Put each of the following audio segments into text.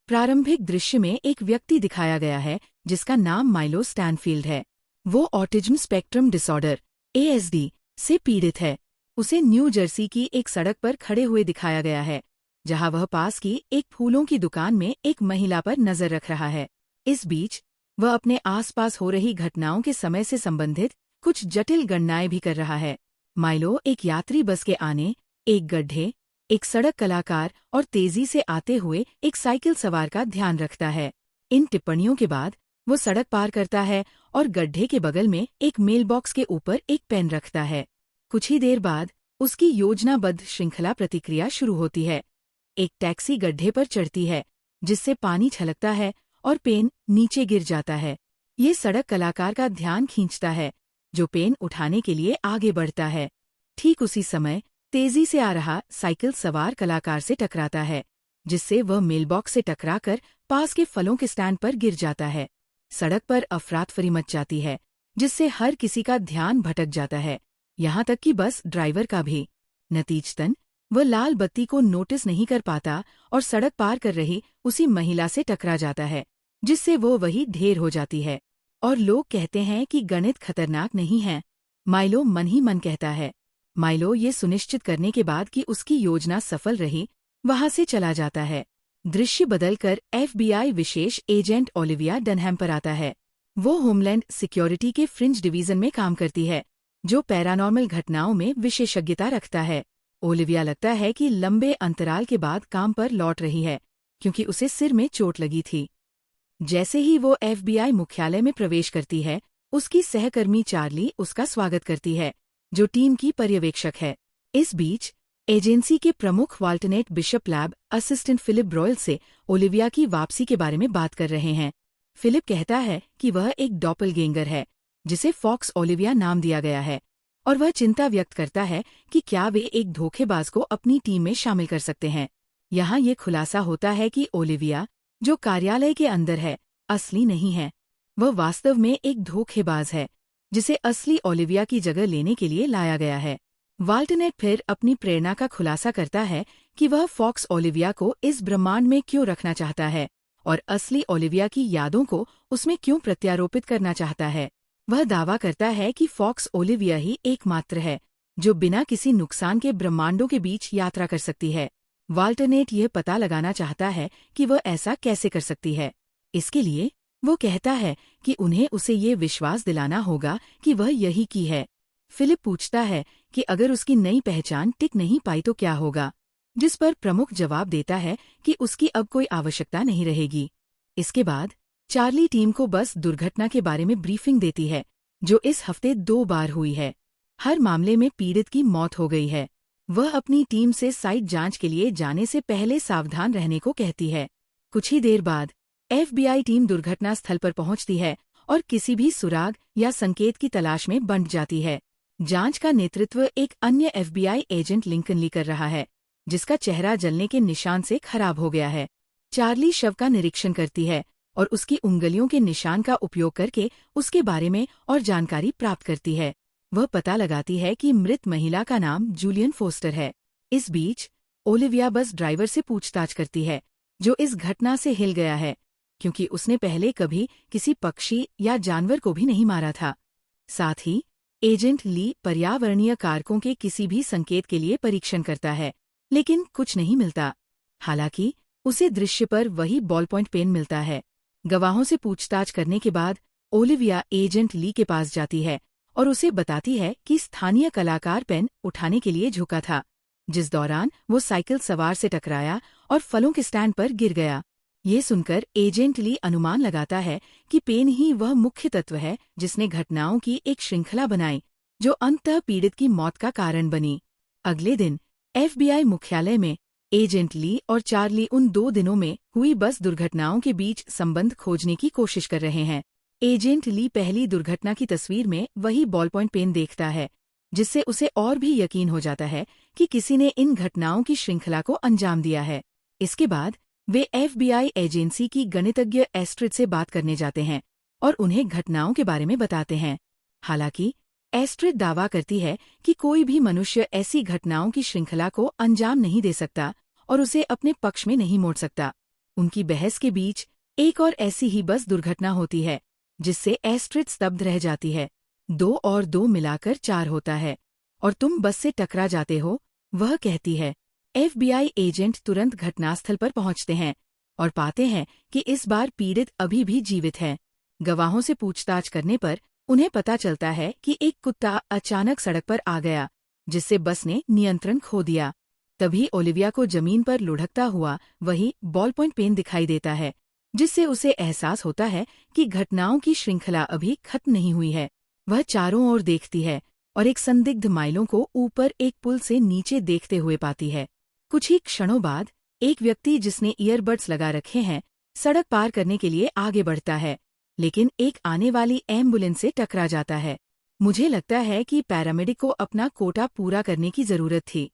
प्रारंभिक दृश्य में एक व्यक्ति दिखाया गया है जिसका नाम माइलो स्टैनफील्ड है। वो ऑटिज्म स्पेक्ट्रम डिसऑर्डर (ASD) से पीड़ित है। उसे न्यू जर्सी की एक सड़क पर खड़े हुए दिखाया गया है, जहां वह पास की एक फूलों की दुकान में एक महिला पर नजर रख रहा है। इस बीच वह अपने आसपास हो रही घटनाओं के समय से संबंधित कुछ जटिल गणनाएं भी कर रहा है। माइलो एक यात्री बस के आने, एक गड्ढे, एक सड़क कलाकार और तेजी से आते हुए एक साइकिल सवार का ध्यान रखता है। इन टिप्पणियों के बाद वो सड़क पार करता है और गड्ढे के बगल में एक मेलबॉक्स के ऊपर एक पेन रखता है। कुछ ही देर बाद उसकी योजनाबद्ध श्रृंखला प्रतिक्रिया शुरू होती है। एक टैक्सी गड्ढे पर चढ़ती है, जिससे पानी छलकता है और पेन नीचे गिर जाता है। ये सड़क कलाकार का ध्यान खींचता है, जो पेन उठाने के लिए आगे बढ़ता है। ठीक उसी समय तेजी से आ रहा साइकिल सवार कलाकार से टकराता है, जिससे वह मेलबॉक्स से टकराकर पास के फलों के स्टैंड पर गिर जाता है। सड़क पर अफरातफरी मच जाती है, जिससे हर किसी का ध्यान भटक जाता है, यहाँ तक कि बस ड्राइवर का भी। नतीजतन वह लाल बत्ती को नोटिस नहीं कर पाता और सड़क पार कर रही उसी महिला से टकरा जाता है, जिससे वो वही ढेर हो जाती है। और लोग कहते हैं कि गणित खतरनाक नहीं है, माइलो मन ही मन कहता है। माइलो ये सुनिश्चित करने के बाद कि उसकी योजना सफल रही, वहां से चला जाता है। दृश्य बदलकर FBI विशेष एजेंट ओलिविया डनहैम पर आता है। वो होमलैंड सिक्योरिटी के फ्रिंज डिवीजन में काम करती है, जो पैरानॉर्मल घटनाओं में विशेषज्ञता रखता है। ओलिविया लगता है कि लंबे अंतराल के बाद काम पर लौट रही है, क्योंकि उसे सिर में चोट लगी थी। जैसे ही वो FBI मुख्यालय में प्रवेश करती है, उसकी सहकर्मी चार्ली उसका स्वागत करती है, जो टीम की पर्यवेक्षक है। इस बीच एजेंसी के प्रमुख वाल्टनेट Bishop lab assistant Philip Broyles से ओलिविया की वापसी के बारे में बात कर रहे हैं। फिलिप कहता है कि वह एक डॉपलगैंगर है, जिसे फॉक्स ओलिविया नाम दिया गया है, और वह चिंता व्यक्त करता है कि क्या वे एक धोखेबाज को अपनी टीम में शामिल कर सकते हैं। यहाँ ये खुलासा होता है कि ओलिविया, जो कार्यालय के अंदर है, असली नहीं है। वह वास्तव में एक धोखेबाज है, जिसे असली ओलिविया की जगह लेने के लिए लाया गया है। वाल्टनेट फिर अपनी प्रेरणा का खुलासा करता है कि वह फॉक्स ओलिविया को इस ब्रह्मांड में क्यों रखना चाहता है और असली ओलिविया की यादों को उसमें क्यों प्रत्यारोपित करना चाहता है। वह दावा करता है कि फॉक्स ओलिविया ही एकमात्र है जो बिना किसी नुकसान के ब्रह्मांडों के बीच यात्रा कर सकती है। वाल्टनेट यह पता लगाना चाहता है कि वह ऐसा कैसे कर सकती है। इसके लिए वो कहता है कि उन्हें उसे ये विश्वास दिलाना होगा कि वह यही की है। फिलिप पूछता है कि अगर उसकी नई पहचान टिक नहीं पाई तो क्या होगा, जिस पर प्रमुख जवाब देता है कि उसकी अब कोई आवश्यकता नहीं रहेगी। इसके बाद चार्ली टीम को बस दुर्घटना के बारे में ब्रीफिंग देती है, जो इस हफ्ते 2 बार हुई है। हर मामले में पीड़ित की मौत हो गई है। वह अपनी टीम से साइट जांच के लिए जाने से पहले सावधान रहने को कहती है। कुछ ही देर बाद FBI टीम दुर्घटना स्थल पर पहुंचती है और किसी भी सुराग या संकेत की तलाश में बंट जाती है। जांच का नेतृत्व एक अन्य FBI एजेंट लिंकन ली कर रहा है, जिसका चेहरा जलने के निशान से खराब हो गया है। चार्ली शव का निरीक्षण करती है और उसकी उंगलियों के निशान का उपयोग करके उसके बारे में और जानकारी प्राप्त करती है। वह पता लगाती है कि मृत महिला का नाम जूलियन फोस्टर है। इस बीच ओलिविया बस ड्राइवर से पूछताछ करती है, जो इस घटना से हिल गया है, क्योंकि उसने पहले कभी किसी पक्षी या जानवर को भी नहीं मारा था। साथ ही एजेंट ली पर्यावरणीय कारकों के किसी भी संकेत के लिए परीक्षण करता है, लेकिन कुछ नहीं मिलता। हालांकि उसे दृश्य पर वही बॉल पॉइंट पेन मिलता है। गवाहों से पूछताछ करने के बाद ओलिविया एजेंट ली के पास जाती है और उसे बताती है कि स्थानीय कलाकार पेन उठाने के लिए झुका था, जिस दौरान वो साइकिल सवार से टकराया और फलों के स्टैंड पर गिर गया। ये सुनकर एजेंट ली अनुमान लगाता है कि पेन ही वह मुख्य तत्व है जिसने घटनाओं की एक श्रृंखला बनाई, जो अंततः पीड़ित की मौत का कारण बनी। अगले दिन FBI मुख्यालय में एजेंट ली और चार्ली उन 2 दिनों में हुई बस दुर्घटनाओं के बीच संबंध खोजने की कोशिश कर रहे हैं। एजेंट ली पहली दुर्घटना की तस्वीर में वही बॉल पॉइंट पेन देखता है, जिससे उसे और भी यकीन हो जाता है कि किसी ने इन घटनाओं की श्रृंखला को अंजाम दिया है। इसके बाद वे FBI एजेंसी की गणितज्ञ एस्ट्रिड से बात करने जाते हैं और उन्हें घटनाओं के बारे में बताते हैं। हालांकि एस्ट्रिड दावा करती है कि कोई भी मनुष्य ऐसी घटनाओं की श्रृंखला को अंजाम नहीं दे सकता और उसे अपने पक्ष में नहीं मोड़ सकता। उनकी बहस के बीच एक और ऐसी ही बस दुर्घटना होती है जिससे एस्ट्रिड स्तब्ध रह जाती है। 2 और 2 मिलाकर 4 होता है और तुम बस से टकरा जाते हो, वह कहती है। FBI एजेंट तुरंत घटनास्थल पर पहुंचते हैं और पाते हैं कि इस बार पीड़ित अभी भी जीवित है। गवाहों से पूछताछ करने पर उन्हें पता चलता है कि एक कुत्ता अचानक सड़क पर आ गया, जिससे बस ने नियंत्रण खो दिया। तभी ओलिविया को जमीन पर लुढ़कता हुआ वही बॉल पॉइंट पेन दिखाई देता है, जिससे उसे एहसास होता है कि घटनाओं की श्रृंखला अभी खत्म नहीं हुई है। वह चारों ओर देखती है और एक संदिग्ध माइलों को ऊपर एक पुल से नीचे देखते हुए पाती है। कुछ ही क्षणों बाद एक व्यक्ति जिसने ईयरबड्स लगा रखे हैं सड़क पार करने के लिए आगे बढ़ता है, लेकिन एक आने वाली एम्बुलेंस से टकरा जाता है। मुझे लगता है कि पैरामेडिक को अपना कोटा पूरा करने की जरूरत थी,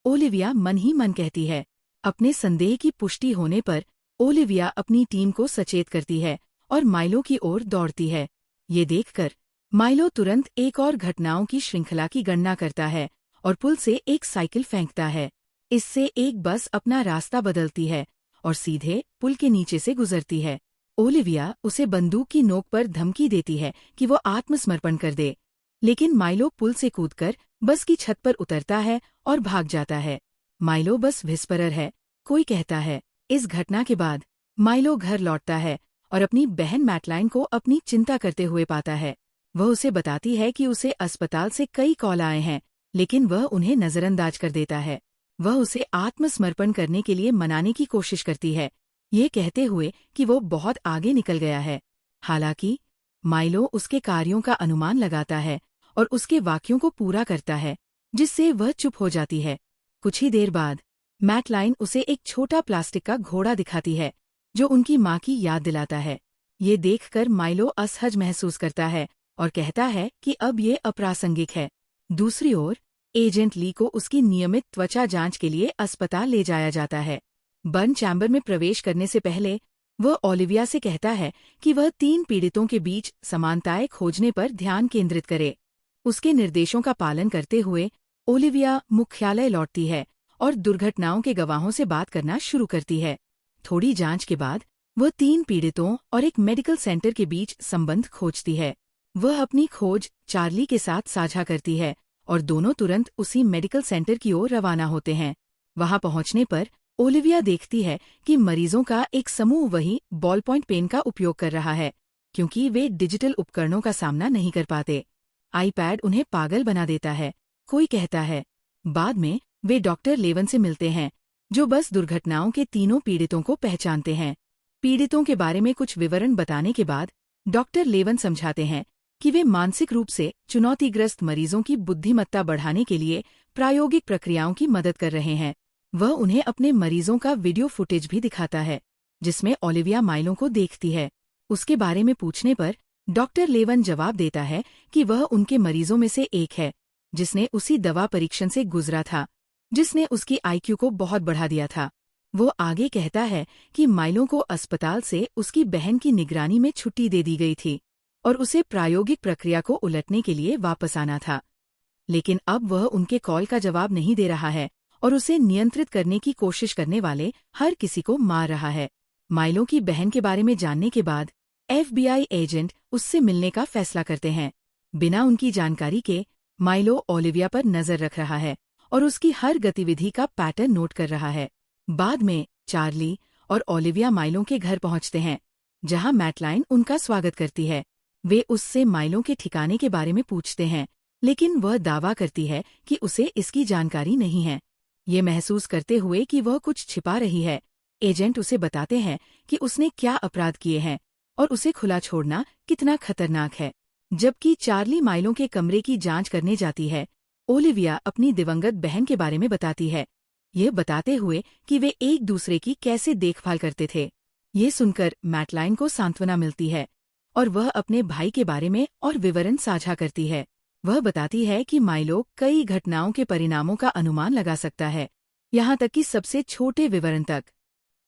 ओलिविया मन ही मन कहती है। अपने संदेह की पुष्टि होने पर ओलिविया अपनी टीम को सचेत करती है और माइलो की ओर दौड़ती है। ये देखकर माइलो तुरंत एक और घटनाओं की श्रृंखला की गणना करता है और पुल से एक साइकिल फेंकता है। इससे एक बस अपना रास्ता बदलती है और सीधे पुल के नीचे से गुजरती है। ओलिविया उसे बंदूक की नोक पर धमकी देती है कि वो आत्मसमर्पण कर दे, लेकिन माइलो पुल से कूदकर बस की छत पर उतरता है और भाग जाता है। माइलो बस विस्परर है, कोई कहता है। इस घटना के बाद माइलो घर लौटता है और अपनी बहन मैटलाइन को अपनी चिंता करते हुए पाता है। वह उसे बताती है कि उसे अस्पताल से कई कॉल आए हैं, लेकिन वह उन्हें नजरअंदाज कर देता है। वह उसे आत्मसमर्पण करने के लिए मनाने की कोशिश करती है, ये कहते हुए कि वो बहुत आगे निकल गया है। हालांकि माइलो उसके कार्यों का अनुमान लगाता है और उसके वाक्यों को पूरा करता है, जिससे वह चुप हो जाती है। कुछ ही देर बाद मैटलाइन उसे एक छोटा प्लास्टिक का घोड़ा दिखाती है, जो उनकी माँ की याद दिलाता है। ये देखकर माइलो असहज महसूस करता है और कहता है कि अब ये अप्रासंगिक है। दूसरी ओर एजेंट ली को उसकी नियमित त्वचा जांच के लिए अस्पताल ले जाया जाता है। बर्न चैम्बर में प्रवेश करने से पहले वह ओलिविया से कहता है कि वह 3 पीड़ितों के बीच समानताएं खोजने पर ध्यान केंद्रित करे। उसके निर्देशों का पालन करते हुए ओलिविया मुख्यालय लौटती है और दुर्घटनाओं के गवाहों से बात करना शुरू करती है। थोड़ी जांच के बाद वह 3 पीड़ितों और एक मेडिकल सेंटर के बीच संबंध खोजती है। वह अपनी खोज चार्ली के साथ साझा करती है और दोनों तुरंत उसी मेडिकल सेंटर की ओर रवाना होते हैं। वहां पहुंचने पर ओलिविया देखती है कि मरीजों का एक समूह वही बॉल पॉइंट पेन का उपयोग कर रहा है, क्योंकि वे डिजिटल उपकरणों का सामना नहीं कर पाते। आईपैड उन्हें पागल बना देता है, कोई कहता है। बाद में वे डॉक्टर लेवन से मिलते हैं, जो बस दुर्घटनाओं के तीनों पीड़ितों को पहचानते हैं। पीड़ितों के बारे में कुछ विवरण बताने के बाद डॉक्टर लेवन समझाते हैं कि वे मानसिक रूप से चुनौतीग्रस्त मरीजों की बुद्धिमत्ता बढ़ाने के लिए प्रायोगिक प्रक्रियाओं की मदद कर रहे हैं। वह उन्हें अपने मरीजों का वीडियो फुटेज भी दिखाता है, जिसमें ओलिविया माइलो को देखती है। उसके बारे में पूछने पर डॉक्टर लेवन जवाब देता है कि वह उनके मरीजों में से एक है, जिसने उसी दवा परीक्षण से गुजरा था, जिसने उसकी IQ को बहुत बढ़ा दिया था। वो आगे कहता है कि माइलो को अस्पताल से उसकी बहन की निगरानी में छुट्टी दे दी गई थी और उसे प्रायोगिक प्रक्रिया को उलटने के लिए वापस आना था, लेकिन अब वह उनके कॉल का जवाब नहीं दे रहा है और उसे नियंत्रित करने की कोशिश करने वाले हर किसी को मार रहा है। माइलो की बहन के बारे में जानने के बाद FBI एजेंट उससे मिलने का फैसला करते हैं। बिना उनकी जानकारी के माइलो ओलिविया पर नजर रख रहा है और उसकी हर गतिविधि का पैटर्न नोट कर रहा है। बाद में चार्ली और ओलिविया माइलो के घर पहुंचते हैं, जहां मैटलाइन उनका स्वागत करती है। वे उससे माइलो के ठिकाने के बारे में पूछते हैं, लेकिन वह दावा करती है कि उसे इसकी जानकारी नहीं है। ये महसूस करते हुए कि वह कुछ छिपा रही है, एजेंट उसे बताते हैं कि उसने क्या अपराध किए हैं और उसे खुला छोड़ना कितना खतरनाक है। जबकि चार्ली माइलो के कमरे की जांच करने जाती है, ओलिविया अपनी दिवंगत बहन के बारे में बताती है, ये बताते हुए कि वे एक दूसरे की कैसे देखभाल करते थे। ये सुनकर मैटलाइन को सांत्वना मिलती है और वह अपने भाई के बारे में और विवरण साझा करती है। वह बताती है कि माइलो कई घटनाओं के परिणामों का अनुमान लगा सकता है, यहाँ तक कि सबसे छोटे विवरण तक।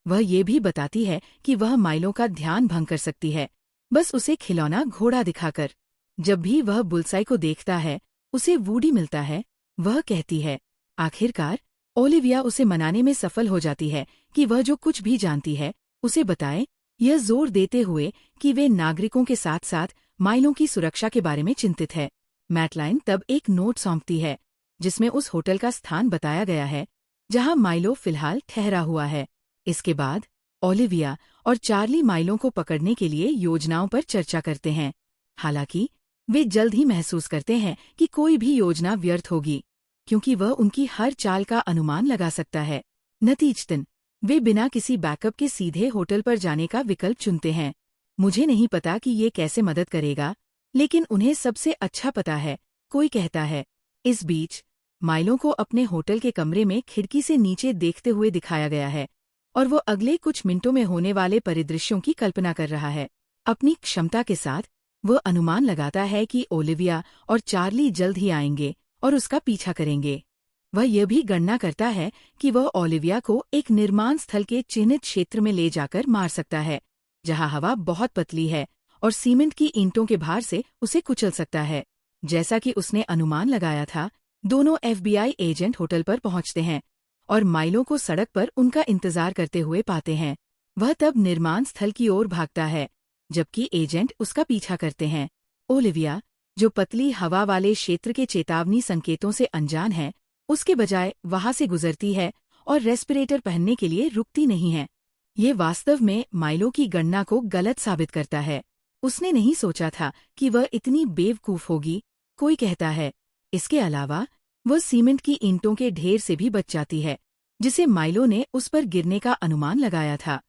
वह ये भी बताती है कि वह माइलो का ध्यान भंग कर सकती है, बस उसे खिलौना घोड़ा दिखाकर। जब भी वह बुलसाई को देखता है, उसे वूडी मिलता है। वह कहती है। आखिरकार ओलिविया उसे मनाने में सफल हो जाती है कि वह जो कुछ भी जानती है उसे बताए, यह जोर देते हुए कि वे नागरिकों के साथ साथ माइलो की सुरक्षा के बारे में चिंतित है। मैटलाइन तब एक नोट सौंपती है जिसमें उस होटल का स्थान बताया गया है जहां माइलो फिलहाल ठहरा हुआ है। इसके बाद ओलिविया और चार्ली माइलो को पकड़ने के लिए योजनाओं पर चर्चा करते हैं। हालांकि वे जल्द ही महसूस करते हैं कि कोई भी योजना व्यर्थ होगी, क्योंकि वह उनकी हर चाल का अनुमान लगा सकता है। नतीजतन वे बिना किसी बैकअप के सीधे होटल पर जाने का विकल्प चुनते हैं। मुझे नहीं पता कि ये कैसे मदद करेगा, लेकिन उन्हें सबसे अच्छा पता है, कोई कहता है। इस बीच माइलो को अपने होटल के कमरे में खिड़की से नीचे देखते हुए दिखाया गया है और वो अगले कुछ मिनटों में होने वाले परिदृश्यों की कल्पना कर रहा है। अपनी क्षमता के साथ वह अनुमान लगाता है कि ओलिविया और चार्ली जल्द ही आएंगे और उसका पीछा करेंगे। वह यह भी गणना करता है कि वह ओलिविया को एक निर्माण स्थल के चिन्हित क्षेत्र में ले जाकर मार सकता है, जहां हवा बहुत पतली है और सीमेंट की ईंटों के भार से उसे कुचल सकता है। जैसा कि उसने अनुमान लगाया था, दोनों FBI एजेंट होटल पर पहुंचते हैं और माइलो को सड़क पर उनका इंतजार करते हुए पाते हैं। वह तब निर्माण स्थल की ओर भागता है, जबकि एजेंट उसका पीछा करते हैं। ओलिविया, जो पतली हवा वाले क्षेत्र के चेतावनी संकेतों से अनजान है, उसके बजाय वहां से गुजरती है और रेस्पिरेटर पहनने के लिए रुकती नहीं है। ये वास्तव में माइलो की गणना को गलत साबित करता है। उसने नहीं सोचा था कि वह इतनी बेवकूफ होगी, कोई कहता है। इसके अलावा वह सीमेंट की ईंटों के ढेर से भी बच जाती है, जिसे माइलो ने उस पर गिरने का अनुमान लगाया था।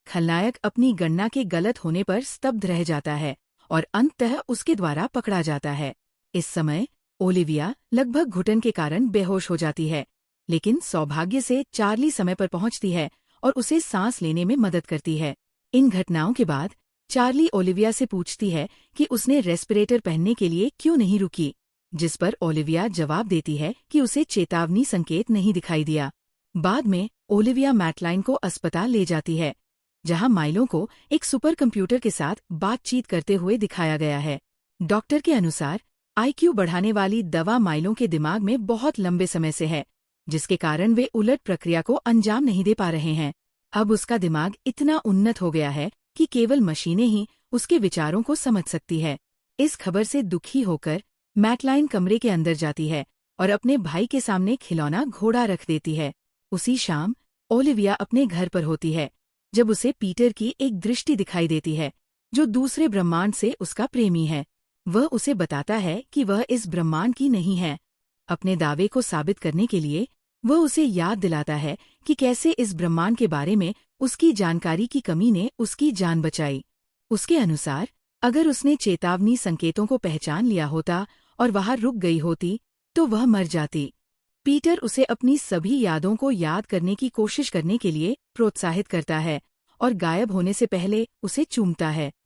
खलनायक अपनी गणना के गलत होने पर स्तब्ध रह जाता है और अंततः उसके द्वारा पकड़ा जाता है। इस समय ओलिविया लगभग घुटन के कारण बेहोश हो जाती है, लेकिन सौभाग्य से चार्ली समय पर पहुंचती है और उसे सांस लेने में मदद करती है। इन घटनाओं के बाद चार्ली ओलिविया से पूछती है कि उसने रेस्पिरेटर पहनने के लिए क्यों नहीं रुकी, जिस पर ओलिविया जवाब देती है कि उसे चेतावनी संकेत नहीं दिखाई दिया। बाद में ओलिविया मैटलाइन को अस्पताल ले जाती है, जहां माइलो को एक सुपर कंप्यूटर के साथ बातचीत करते हुए दिखाया गया है। डॉक्टर के अनुसार IQ बढ़ाने वाली दवा माइलो के दिमाग में बहुत लंबे समय से है, जिसके कारण वे उलट प्रक्रिया को अंजाम नहीं दे पा रहे हैं। अब उसका दिमाग इतना उन्नत हो गया है कि केवल मशीनें ही उसके विचारों को समझ सकती है। इस खबर से दुखी होकर मैटलाइन कमरे के अंदर जाती है और अपने भाई के सामने खिलौना घोड़ा रख देती है। उसी शाम ओलिविया अपने घर पर होती है, जब उसे पीटर की एक दृष्टि दिखाई देती है, जो दूसरे ब्रह्मांड से उसका प्रेमी है। वह उसे बताता है कि वह इस ब्रह्मांड की नहीं है। अपने दावे को साबित करने के लिए वह उसे याद दिलाता है कि कैसे इस ब्रह्मांड के बारे में उसकी जानकारी की कमी ने उसकी जान बचाई। उसके अनुसार अगर उसने चेतावनी संकेतों को पहचान लिया होता और वहां रुक गई होती, तो वह मर जाती। पीटर उसे अपनी सभी यादों को याद करने की कोशिश करने के लिए प्रोत्साहित करता है और गायब होने से पहले उसे चूमता है।